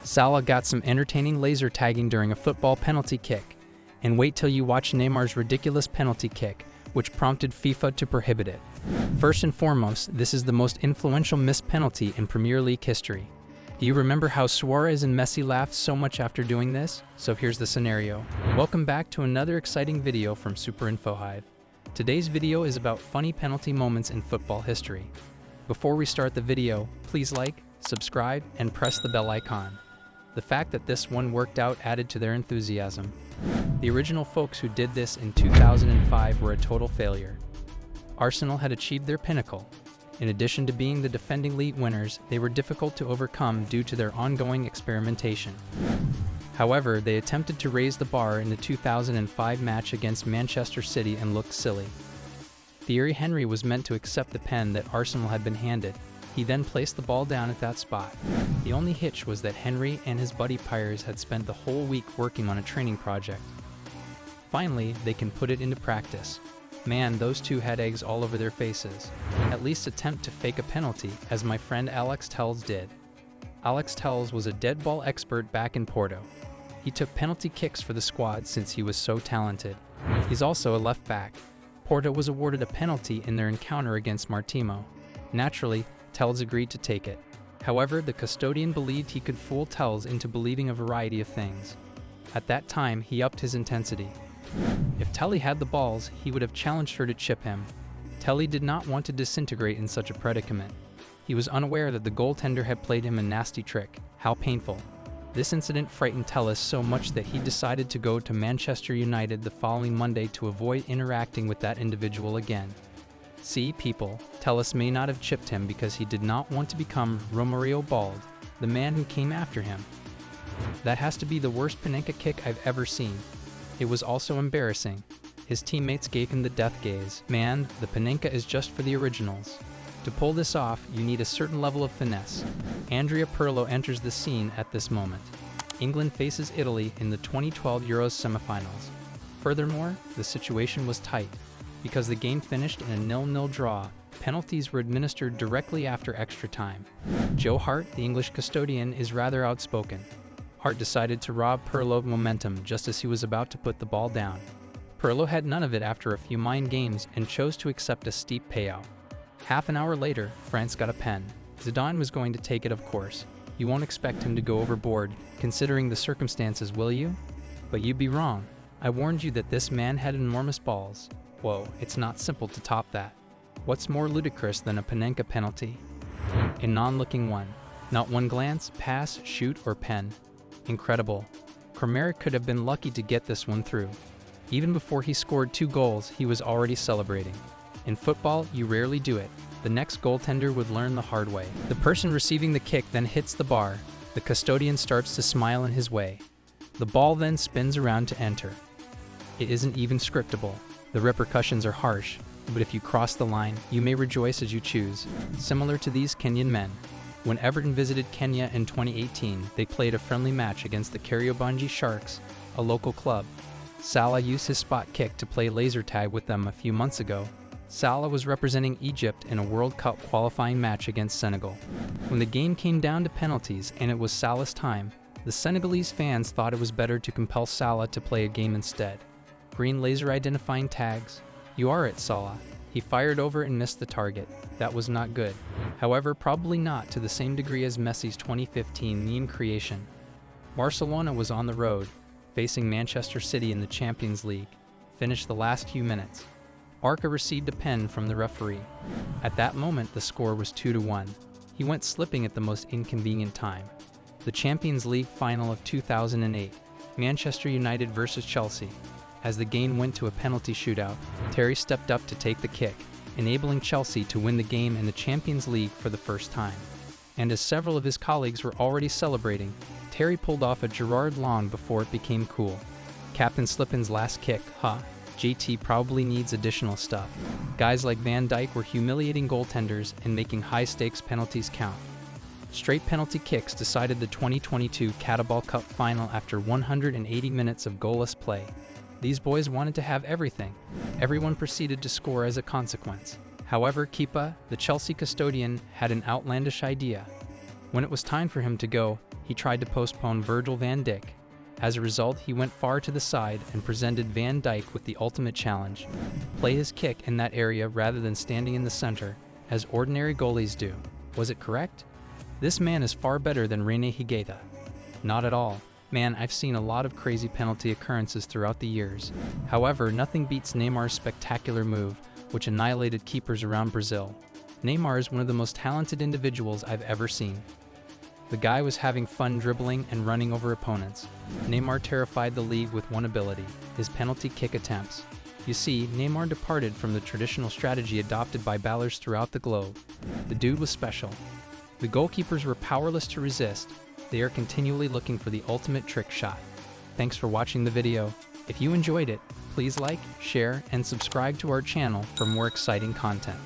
Salah got some entertaining laser tagging during a football penalty kick. And wait till you watch Neymar's ridiculous penalty kick, which prompted FIFA to prohibit it. First and foremost, this is the most influential missed penalty in Premier League history. Do you remember how Suarez and Messi laughed so much after doing this? So here's the scenario. Welcome back to another exciting video from Super Info Hive. Today's video is about funny penalty moments in football history. Before we start the video, please like, subscribe, and press the bell icon. The fact that this one worked out added to their enthusiasm. The original folks who did this in 2005 were a total failure. Arsenal had achieved their pinnacle. In addition to being the defending league winners, they were difficult to overcome due to their ongoing experimentation. However, they attempted to raise the bar in the 2005 match against Manchester City and looked silly. Thierry Henry was meant to accept the pen that Arsenal had been handed. He then placed the ball down at that spot. The only hitch was that Henry and his buddy Pires had spent the whole week working on a training project. Finally, they can put it into practice. Man, those two had eggs all over their faces. At least attempt to fake a penalty, as my friend Alex Telles did. Alex Telles was a dead ball expert back in Porto. He took penalty kicks for the squad since he was so talented. He's also a left back. Porto was awarded a penalty in their encounter against Martimo. Naturally, Telles agreed to take it. However, the custodian believed he could fool Telles into believing a variety of things. At that time, he upped his intensity. If Telly had the balls, he would have challenged her to chip him. Telly did not want to disintegrate in such a predicament. He was unaware that the goaltender had played him a nasty trick. How painful. This incident frightened Telles so much that he decided to go to Manchester United the following Monday to avoid interacting with that individual again. See, people, Telles may not have chipped him because he did not want to become Romario Bald, the man who came after him. That has to be the worst Panenka kick I've ever seen. It was also embarrassing. His teammates gave him the death gaze. Man, the Panenka is just for the originals. To pull this off, you need a certain level of finesse. Andrea Pirlo enters the scene at this moment. England faces Italy in the 2012 Euros semifinals. Furthermore, the situation was tight. Because the game finished in a 0-0 draw, penalties were administered directly after extra time. Joe Hart, the English custodian, is rather outspoken. Hart decided to rob Pirlo of momentum just as he was about to put the ball down. Pirlo had none of it after a few mind games and chose to accept a steep payout. Half an hour later, France got a pen. Zidane was going to take it, of course. You won't expect him to go overboard, considering the circumstances, will you? But you'd be wrong. I warned you that this man had enormous balls. Whoa, it's not simple to top that. What's more ludicrous than a Panenka penalty? A non-looking one. Not one glance, pass, shoot, or pen. Incredible. Kramaric could have been lucky to get this one through. Even before he scored 2 goals, he was already celebrating. In football, you rarely do it. The next goaltender would learn the hard way. The person receiving the kick then hits the bar. The custodian starts to smile in his way. The ball then spins around to enter. It isn't even scriptable. The repercussions are harsh, but if you cross the line, you may rejoice as you choose. Similar to these Kenyan men. When Everton visited Kenya in 2018, they played a friendly match against the Kariobangi Sharks, a local club. Salah used his spot kick to play laser tag with them a few months ago. Salah was representing Egypt in a World Cup qualifying match against Senegal. When the game came down to penalties and it was Salah's time, the Senegalese fans thought it was better to compel Salah to play a game instead. Green laser identifying tags. You are it, Salah. He fired over and missed the target. That was not good. However, probably not to the same degree as Messi's 2015 meme creation. Barcelona was on the road, facing Manchester City in the Champions League. Finished the last few minutes. Barca received a pen from the referee. At that moment, the score was 2-1. He went slipping at the most inconvenient time. The Champions League final of 2008, Manchester United versus Chelsea. As the game went to a penalty shootout, Terry stepped up to take the kick, enabling Chelsea to win the game in the Champions League for the first time. And as several of his colleagues were already celebrating, Terry pulled off a Gerard lawn before it became cool. Captain Slippen's last kick, JT probably needs additional stuff. Guys like Van Dijk were humiliating goaltenders and making high-stakes penalties count. Straight penalty kicks decided the 2022 Carabao Cup final after 180 minutes of goalless play. These boys wanted to have everything. Everyone proceeded to score as a consequence. However, Kepa, the Chelsea custodian, had an outlandish idea. When it was time for him to go, he tried to postpone Virgil van Dijk. As a result, he went far to the side and presented Van Dijk with the ultimate challenge. Play his kick in that area rather than standing in the center, as ordinary goalies do. Was it correct? This man is far better than Rene Higuita. Not at all. Man, I've seen a lot of crazy penalty occurrences throughout the years. However, nothing beats Neymar's spectacular move, which annihilated keepers around Brazil. Neymar is one of the most talented individuals I've ever seen. The guy was having fun dribbling and running over opponents. Neymar terrified the league with one ability, his penalty kick attempts. You see, Neymar departed from the traditional strategy adopted by ballers throughout the globe. The dude was special. The goalkeepers were powerless to resist. They are continually looking for the ultimate trick shot. Thanks for watching the video. If you enjoyed it, please like, share, and subscribe to our channel for more exciting content.